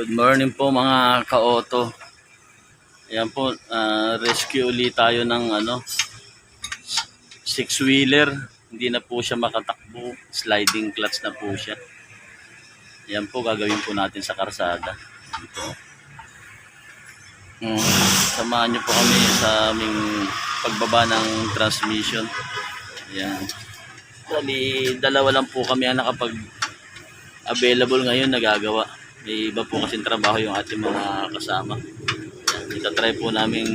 Good morning po mga ka-auto. Ayan po, rescue ulit tayo ng six-wheeler. Hindi na po siya makatakbo. Sliding clutch na po siya. Ayan po, gagawin po natin sa karsada. Ito. Samahan nyo po kami sa aming pagbaba ng transmission. Ayan. Dali, dalawa lang po kami ang available ngayon nagagawa. May iba po kasing trabaho yung ating mga kasama. Itatry po namin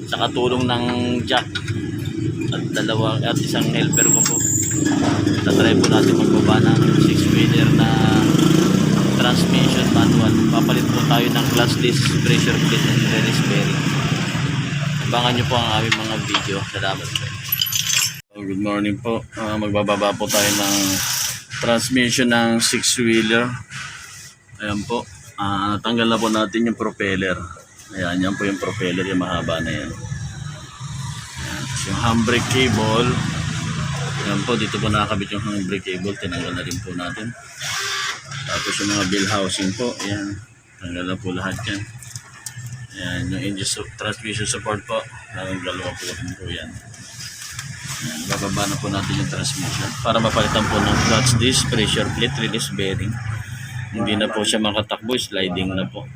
sa katulong ng jack at isang helper ko po. Itatry po natin magbaba ng 6-wheeler na transmission manual. Papalit po tayo ng clutch disc, pressure plate and release bearing. Abangan nyo po ang aming mga video. Salamat po. Good morning po. Magbababa po tayo ng transmission ng 6-wheeler. Ayan po. Tanggal na po natin yung propeller. Ayan, yan po yung propeller, yung mahaba na yan. Ayan. Yung handbrake cable. Ayan po, dito po nakakabit yung handbrake cable. Tinanggal na rin po natin. Tapos yung mga bell housing po. Ayan. Tanggal na po lahat yan. Ayan, yung engine transmission support po. Dalawa po yan. Ayan, bababa na po natin yung transmission para mapalitan po ng clutch disc, pressure plate, release bearing. Hindi na po siya makatakbo, sliding na po.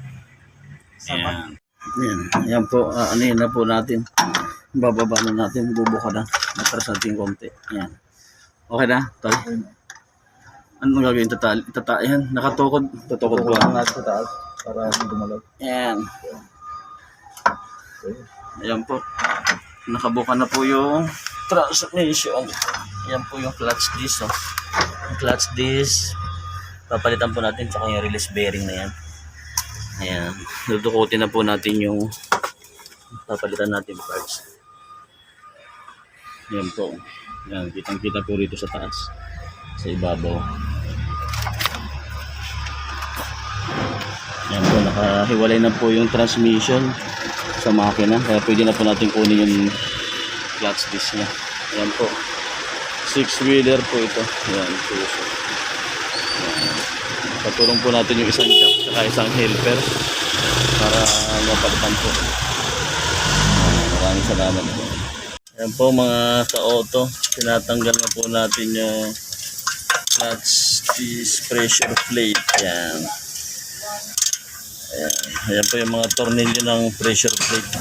Ayan. Ayan po, anuhin na po natin. Bababa na natin, bubuka na. Matras natin konti. Ayan. Okay na, tol. Anong gagawin? Ayan, nakatukod. Tutukod po. Para gumalaw. Ayan. Ayan po. Nakabuka na po yung transmission. Ayan po yung clutch disc. Oh. Yung clutch disc. Papalitan po natin tsaka yung release bearing na yan. Ayan. Dudukutin na po natin yung papalitan natin parts. Ayan po. Ayan. Kitang-kita po rito sa taas. Sa ibabaw. Ayan po. Nakahiwalay na po yung transmission sa makina. Kaya pwede na po natin kunin yung clutch disc niya. Ayan po. 6-wheeler po ito. Ayan. Patulong po natin yung isang jack at isang helper para mapalitan po. Maraming salamat po. Ayan po mga ka-auto, tinatanggal na po natin yung clutch disc pressure plate. Ayan. Ayan. Ayan po yung mga tornilyo ng pressure plate.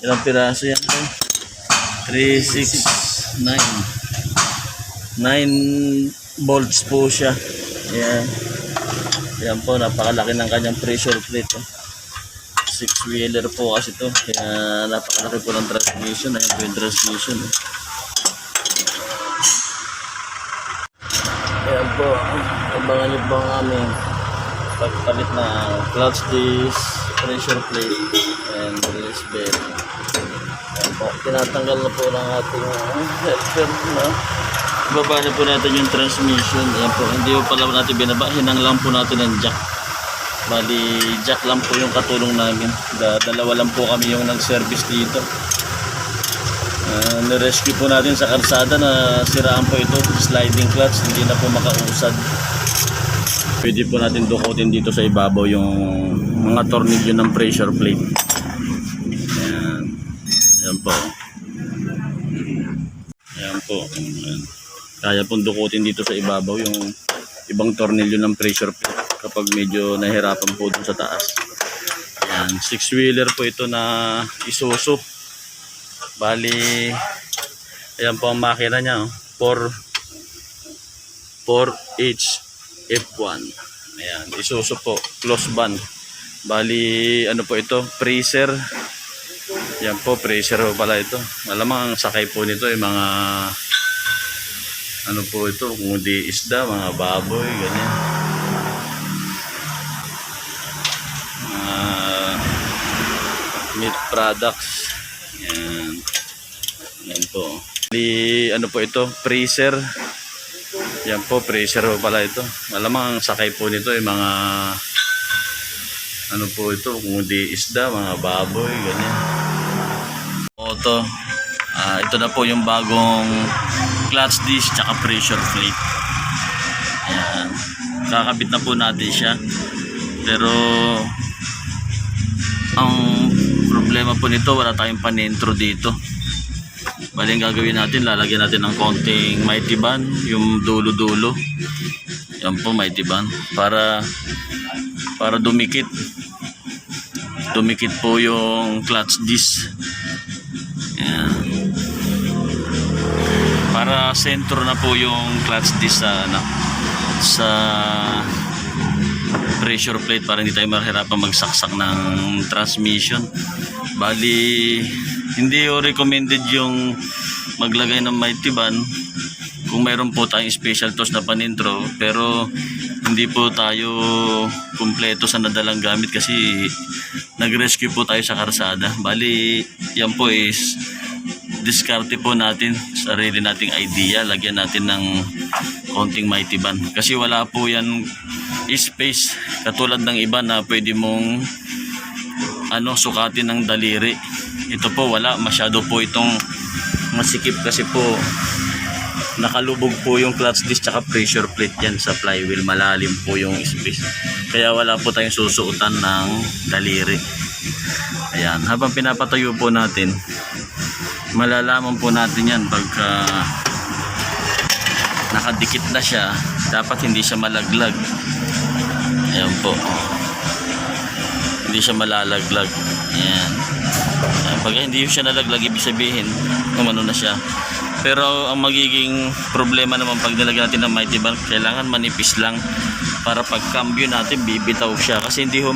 Ilang piraso yan po? 3, 6, 9 volts po siya. Ayan. Ayan po, napakalaki ng kanyang pressure plate. 6-wheeler po kasi ito. Kaya napakalaki po ng transmission. Ayan po yung transmission. Ayan po. Abangan nyo po ang aming pagpalit na clutch disc, pressure plate, and release bearing. Ayan po. Tinatanggal na po ng ating helper na. Baba na po natin yung transmission. Ayan po, hindi po pala natin binaba. Hinang lang po natin ng jack. Bali, jack lang po yung katulong namin. Dalawa lang po kami yung nag-service dito. Nirescue po natin sa karsada na siraan po ito. Sliding clutch, hindi na po makausad. Pwede po natin dukutin dito sa ibabaw yung mga tornilyo ng pressure plate. Ayan. Ayan po. Ayan po. Ayan. Kaya pong dukutin dito sa ibabaw yung ibang tornilyo ng pressure plate kapag medyo nahirapan po dun sa taas. Ayan, 6-wheeler po ito na Isuzu. Bali, ayan po ang makina niya. 4H F1. Ayan, Isuzu po, close band. Bali, ano po ito? Freezer. Ayan po, freezer po pala ito. Malamang ang sakay po nito ay mga ano po ito, kung di isda, mga baboy, ganyan. Meat products. Yan. Yan po. Ano po ito? Freezer. Yan po, freezer po pala ito. Malamang ang sakay po nito ay mga ano po ito, kung di isda, mga baboy, ganyan. Ito. Ito na po yung bagong clutch disc tsaka pressure plate. Ayan. kakabit na po natin siya. Pero ang problema po nito, wala tayong panentro dito. Bali, ang gagawin natin, lalagyan natin ng konting mighty band, yung dulo-dulo. Yan po, mighty band, para dumikit po yung clutch disc. Yan. Para sentro na po yung clutch disc sa pressure plate, para hindi tayo mahirapan magsaksak ng transmission. Bali, hindi recommended yung maglagay ng mighty band kung mayroon po tayong special tools na panintro, pero hindi po tayo kumpleto sa nadalang gamit kasi nag-rescue po tayo sa karsada. Bali, yan po is diskarte po natin, sarili nating idea, lagyan natin ng konting mighty band kasi wala po yan space katulad ng iba na pwede mong sukatin ng daliri. Ito po wala, masyado po itong masikip kasi po nakalubog po yung clutch disc tsaka pressure plate yan sa flywheel, malalim po yung space, kaya wala po tayong susuotan ng daliri. Ayan, habang pinapatayo po natin, malalaman po natin yan pagka nakadikit na siya, dapat hindi siya malaglag. Ayan po, hindi siya malalaglag. Ayan. Pag hindi siya nalaglag, ibig sabihin umano na siya. Pero ang magiging problema naman pag nilagyan natin ng mighty band, kailangan manipis lang para pag cambio natin bibitaw siya, kasi hindi ho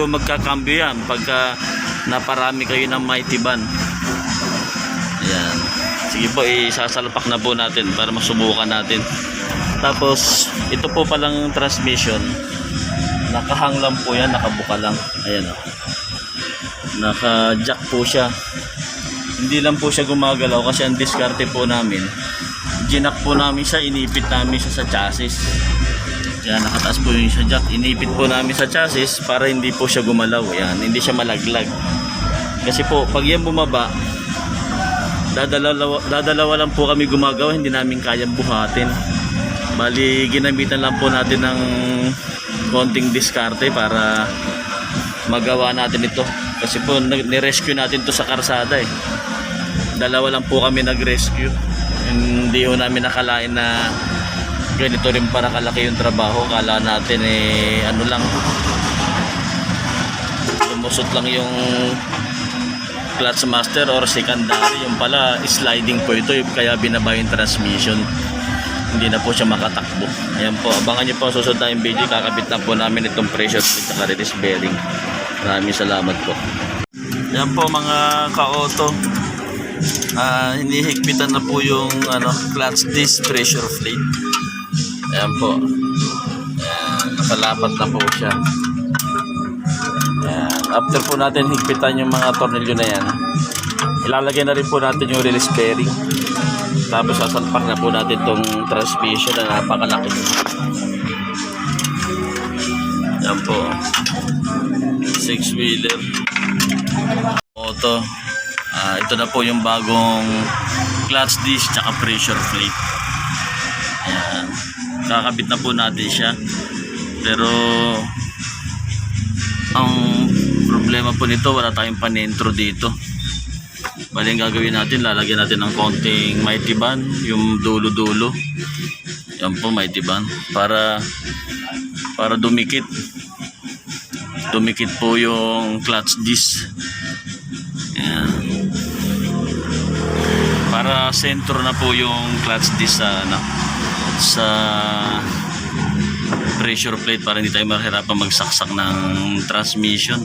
magkakambyo yan pagka naparami kayo ng mighty band. Ayan. Sige po, isasalpak na po natin para masubukan natin. Tapos ito po palang transmission, nakahang lang po yan, nakabuka lang. Ayan o, naka-jack po siya. Hindi lang po siya gumagalaw kasi ang diskarte po namin, ginak po namin siya, inipit namin siya sa chassis. Yan, nakataas po yung sa jack, inipit po namin sa chassis para hindi po siya gumalaw. Yan, hindi siya malaglag. Kasi po pag yan bumaba, dadalawa lang po kami gumagawa, hindi namin kayang buhatin. Bali, ginamitan lang po natin ng konting diskarte para magawa natin ito. Kasi po ni-rescue natin to sa karsada eh. Dalawa lang po kami nag-rescue. Hindi ho namin nakalain na ganito rin para kalaki yung trabaho. Kala natin lang, lumusot lang yung clutch master or secondary. Yung pala sliding po ito, kaya binaba yung transmission, hindi na po siya makatakbo. Ayan po, abangan nyo po susunod tayong video. Kakabit na po namin itong pressure plate at release bearing. Maraming salamat po. Ayan po mga ka-auto, hinihigpitan na po yung clutch disc pressure plate. Ayan po, nakalapat na po siya. Ayan. After po natin higpitan yung mga tornilyo na yan, ilalagay na rin po natin yung release bearing. Tapos sasalpak na po natin itong transmission na napakalaki. Yan po, 6-wheeler auto. Ito na po yung bagong clutch disc tsaka pressure plate. Ayan. Kakabit na po natin siya. Pero ang problema po nito, wala tayong panentro dito. Bali, ang gagawin natin, lalagyan natin ng konting mighty band, yung dulo-dulo. Yan po, mighty band, para dumikit po yung clutch disc. Yan. Para sentro na po yung clutch disc sa pressure plate, para hindi tayo mahirapan magsaksak ng transmission.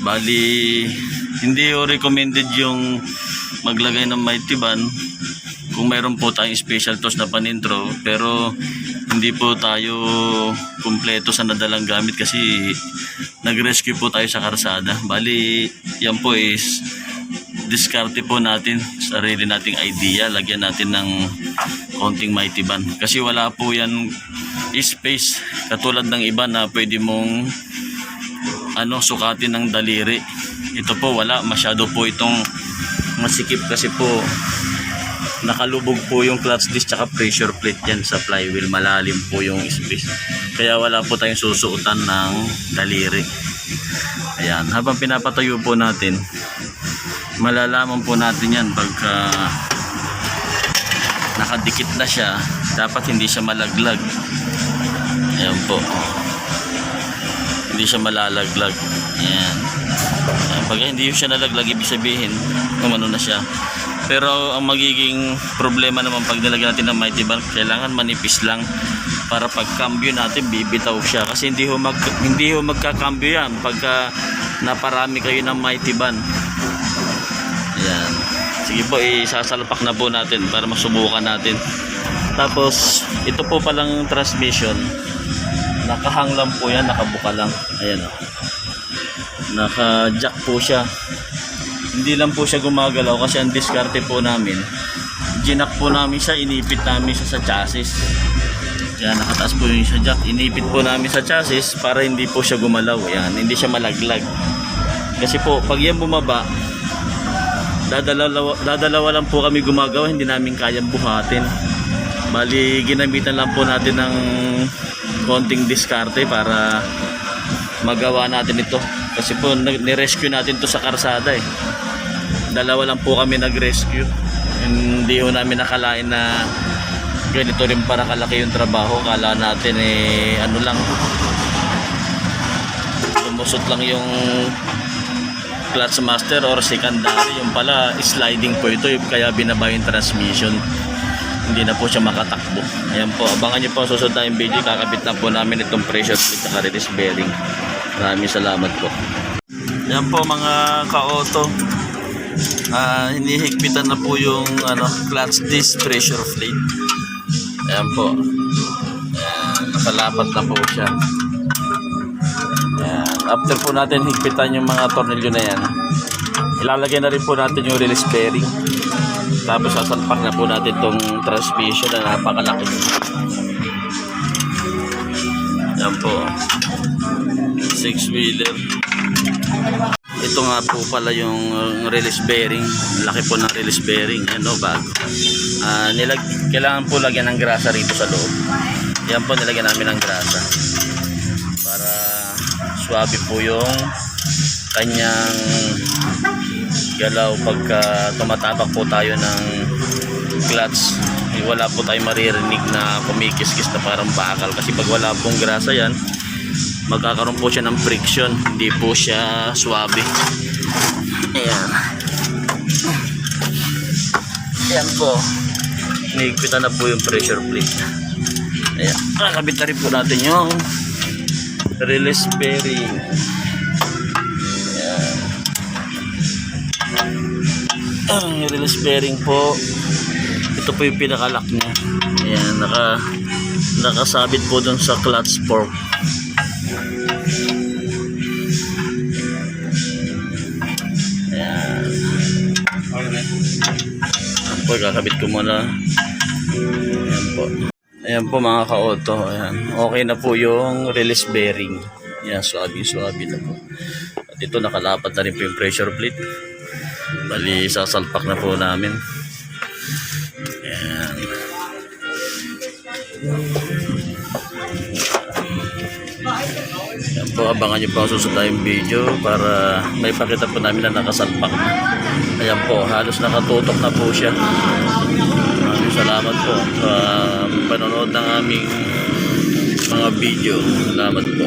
Bali, hindi recommended yung maglagay ng mighty band kung mayroon po tayong special tools na panintro, pero hindi po tayo kumpleto sa nadalang gamit kasi nag-rescue po tayo sa karsada. Bali, yan po is diskarte po natin, sarili nating idea, lagyan natin ng konting mighty band kasi wala po yan space katulad ng iba na pwede mong sukatin ng daliri. Ito po wala, masyado po itong masikip kasi po nakalubog po yung clutch disc tsaka pressure plate dyan sa flywheel. Malalim po yung space. Kaya wala po tayong susuotan ng daliri. Ayan, habang pinapatayo po natin, malalaman po natin yan pagka nakadikit na siya. Dapat hindi siya malaglag. Ayan po, hindi siya malalaglag. Ayan. Ayan, pag hindi siya nalaglag, ibig sabihin umano na siya. Pero ang magiging problema naman pag nilagyan natin ng Mighty Band, kailangan manipis lang para pag cambio natin bibitaw siya, kasi hindi ho magkakambyo yan pagka naparami kayo ng Mighty Band. Ayan. Sige po, isasalpak na po natin para masubukan natin. Tapos ito po palang transmission, nakahang lang po yan, nakabuka lang. Ayan o, naka-jack po siya. Hindi lang po siya gumagalaw kasi ang diskarte po namin, ginak po namin siya, inipit namin siya sa chassis. Kaya nakataas po yung sa jack, inipit po namin sa chassis para hindi po siya gumalaw. Ayan, hindi siya malaglag. Kasi po pag yan bumaba, dadalawa lang po kami gumagawa, hindi namin kayang buhatin. Bali ginamitan lang po natin ng konting diskarte para magawa natin ito. Kasi po ni-rescue natin to sa karsada eh. Dalawa lang po kami nag-rescue. Hindi ho namin nakalain na ganito rin para kalaki yung trabaho. Kala natin eh ano lang, lumusot lang yung clutch master or secondary. Yung pala sliding po ito, kaya binaba yung transmission. Hindi na po siya makatakbo. Ayan po, abangan nyo po susunod tayong video. Kakabit na po namin itong pressure plate at release bearing. Maraming salamat po. Yan po mga ka-auto, hinihigpitan na po yung clutch disc pressure plate. Ayan po. Ayan, nakalapat na po siya. Ayan. After po natin higpitan yung mga tornilyo na yan, ilalagay na rin po natin yung release bearing. Tapos sasalpak na po natin itong transmission na napakalaki. Ayan po, 6-wheeler. Ito nga po pala yung release bearing. Laki po ng release bearing. Ano, bago. Kailangan po lagyan ng grasa rito sa loob. Yan po, nilagyan namin ng grasa para swabe po yung kanyang galaw pagka tumatapak po tayo ng clutch. Wala po tayong maririnig na kumikis-kis na parang bakal, kasi pag wala pong grasa yan, magkakaroon po siya ng friction, hindi po siya swabe. Ayan. Ayan po, nihigpitan na po yung pressure plate. Ayan, kakabit na rin po natin yung release bearing. Ayan. Ang release bearing po, ito po yung pinakalock niya. Ayan, nakasabit po dun sa clutch fork. Ayan. Ayan po, kakabit ko muna. Ayan po. Ayan po mga ka-auto. Ayan. Okay na po yung release bearing. Ayan, suabi na po. At ito, nakalapat na rin po yung pressure plate. Bali, sasalpak na po namin. Ayan. Ayan po, abangan nyo po ang susunod tayong video para may pakita po namin na nakasalpak na. Ayan po, halos nakatutok na po siya. Maraming salamat po sa panonood ng aming mga video. Salamat po.